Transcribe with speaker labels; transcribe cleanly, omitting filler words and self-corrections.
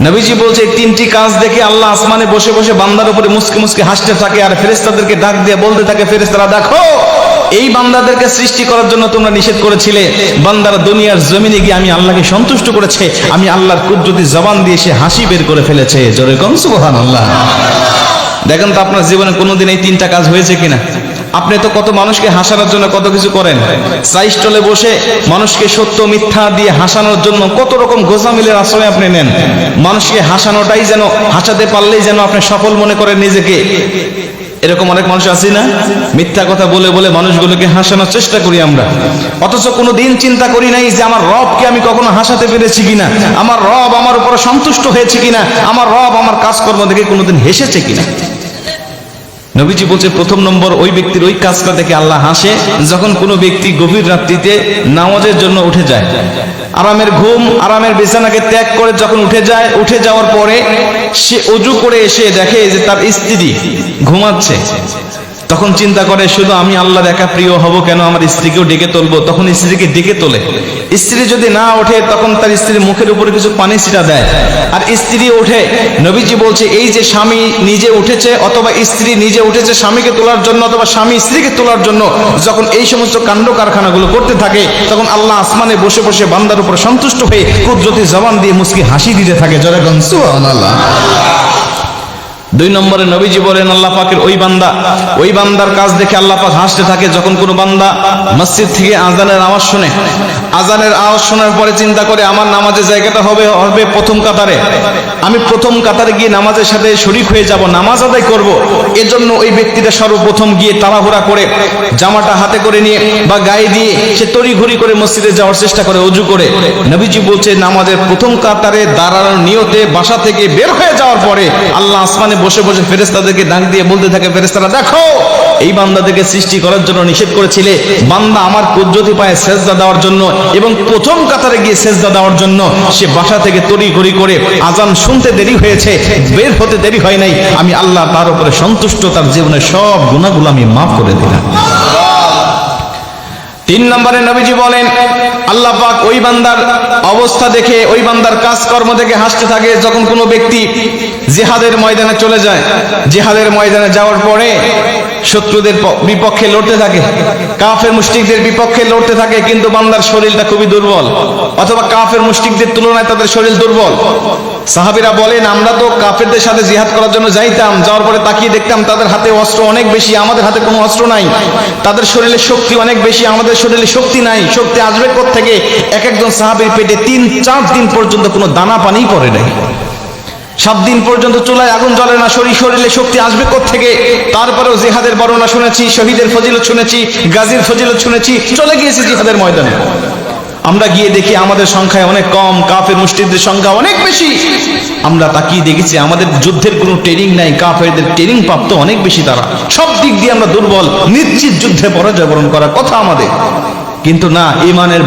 Speaker 1: নবীজি বলছে তিনটি কাজ দেখে আল্লাহ আসমানে বসে বসে বান্দার উপরে মুস্কি মুস্কি হাসতে থাকে আর ফেরেশতাদেরকে ডাক দিয়ে বলতে থাকে, ফেরেশতারা দেখো এই বান্দাদেরকে সৃষ্টি করার জন্য তোমরা নিষেধ করেছিলে, বান্দারা দুনিয়ার জমিনে গিয়ে আমি আল্লাহকে সন্তুষ্ট করেছে, আমি আল্লাহর কুদরতি জবান দিয়ে সে হাসি বের করে ফেলেছে। জোরে কোন সুবহানাল্লাহ। দেখেন তো আপনার জীবনে কোনোদিন এই তিনটা কাজ হয়েছে কিনা? আপনি তো কত মানুষকে হাসানোর জন্য কত কিছু করেন, চা স্টলে বসে মানুষকে সত্য মিথ্যা দিয়ে হাসানোর জন্য কত রকম গোজামিলের আশ্রয় আপনি নেন। মানুষকে হাসানোটাই যেন, হাসাতে পারলেই যেন আপনি সফল মনে করেন নিজেকে। এরকম অনেক মানুষ আছে না, মিথ্যা কথা বলে বলে মানুষগুলোকে হাসানোর চেষ্টা করি আমরা, অথচ কোনোদিন চিন্তা করি নাই যে আমার রবকে আমি কখনো হাসাতে পেরেছি কিনা, আমার রব আমার উপর সন্তুষ্ট হয়েছে কিনা, আমার রব আমার কাজকর্ম দেখে কোনোদিন হেসেছে কিনা। নবীজি বলছে প্রথম নম্বর ওই ব্যক্তির ওই কাজটা দেখে আল্লাহ হাসে যখন কোনো ব্যক্তি গভীর রাত্রিতে নামাজের জন্য উঠে যায়, আরামের ঘুম আরামের বিছানাকে ত্যাগ করে যখন উঠে যায়, উঠে যাওয়ার পরে সে ওযু করে এসে দেখে যে তার স্ত্রী ঘুমাচ্ছে, তখন চিন্তা করে শুধু আমি আল্লাহর একা প্রিয় হব কেন, আমার স্ত্রীকেও ডেকে তুলবো। তখন স্ত্রীকে ডেকে তোলে, স্ত্রী যদি না ওঠে তখন তার স্ত্রীর মুখের উপরে কিছু পানি ছিটা দেয়, আর স্ত্রী ওঠে। নবীজি বলছে এই যে স্বামী নিজে উঠেছে অথবা স্ত্রী নিজে উঠেছে স্বামীকে তোলার জন্য অথবা স্বামী স্ত্রীকে তোলার জন্য, যখন এই সমস্ত কাণ্ড কারখানাগুলো করতে থাকে তখন আল্লাহ আসমানে বসে বসে বান্দার উপর সন্তুষ্ট হয়ে কুদরতি জবান দিয়ে মুস্কি হাসি দিতে থাকে। জোরে বলেন সুবহানাল্লাহ। দুই নম্বরে নবীজি বলেন আল্লাহ পাকের ওই বান্দার কাজ দেখে আল্লাহ পাক হাসতে থাকে যখন কোনো বান্দা মসজিদ থেকে আজানের আওয়াজ শুনে, আজানের আওয়াজ শোনার পরে চিন্তা করে আমার নামাজের জায়গাটা হবে প্রথম কাতারে, আমি প্রথম কাতারে গিয়ে নামাজের সাথে শরীক হয়ে যাব, নামাজ আদায় করব। এজন্য ওই ব্যক্তিটা সর্বপ্রথম গিয়ে তাড়াহুড়া করে জামাটা হাতে করে নিয়ে বা গায়ে দিয়ে সে তড়িঘড়ি করে মসজিদে যাওয়ার চেষ্টা করে ওযু করে। নবীজি বলছে নামাজের প্রথম কাতারে দাঁড়ানোর নিয়তে বাসা থেকে বের হয়ে যাওয়ার পরে আল্লাহ আসমানে বসে বসে ফেরেশতাদেরকে ডাক দিয়ে বলতে থাকে, ফেরেশতারা দেখো এই বান্দাদেরকে সৃষ্টি করার জন্য নিষেধ করেছিলে, বান্দা আমার কুদরতি পায়ে সেজদা দেওয়ার জন্য এবং প্রথম কাতারে গিয়ে সেজদা দেওয়ার জন্য সে বাসা থেকে তড়িঘড়ি করে আজান শুনতে দেরি হয়েছে, বের হতে দেরি হয় নাই, আমি আল্লাহ তার উপরে সন্তুষ্ট, তার জীবনের সব গুনাহগুলো আমি মাফ করে দিলাম। তিন নম্বরে নবীজি বলেন আল্লাহ পাক ওই বান্দার অবস্থা দেখে, ওই বান্দার কাজকর্ম দেখে হাসতে থাকে যখন কোনো ব্যক্তি জিহাদের ময়দানে চলে যায়, জিহাদের ময়দানে যাওয়ার পরে শত্রুদের বিপক্ষে লড়তে থাকে, কাফের মুশরিকদের বিপক্ষে লড়তে থাকে, কিন্তু বান্দার শরীরটা খুবই দুর্বল অথবা কাফের মুশরিকদের তুলনায় তাদের শরীর দুর্বল। সাহাবীরা বলেন আমরা তো কাফেরদের সাথে জিহাদ করার জন্য যাইতাম, যাওয়ার পরে তাকিয়ে দেখতাম তাদের হাতে অস্ত্র অনেক বেশি, আমাদের হাতে কোনো অস্ত্র নাই, তাদের শরীরে শক্তি অনেক বেশি, আমাদের শরীরে শক্তি নাই, শক্তি আসবে কোত্থেকে? এক একজন সাহাবীর পেটে 3-4 দিন পর্যন্ত কোনো দানা পানি পড়ে নাই, 7 দিন পর্যন্ত চুলায় আগুন জ্বলে না, শরীরে শক্তি আসবে কোত্থেকে? তারপরেও জিহাদের বর্ণনা শুনেছি, শহীদের ফজিলত শুনেছি, গাজীর ফজিলত শুনেছি, চলে গিয়েছি জিহাদের ময়দানে। আমরা গিয়ে দেখি আমাদের সংখ্যায় অনেক কম, কাফের মুশরিকদের সংখ্যা অনেক বেশি। আমরা তাকিয়ে দেখেছি আমাদের যুদ্ধের কোনো ট্রেনিং নাই, কাফেরদের ট্রেনিং প্রাপ্ত অনেক বেশি, তারা সব দিক দিয়ে আমরা দুর্বল, নিশ্চিত যুদ্ধে পরাজয় বরণ করার কথা আমাদের, কিন্তু না, ঈমানের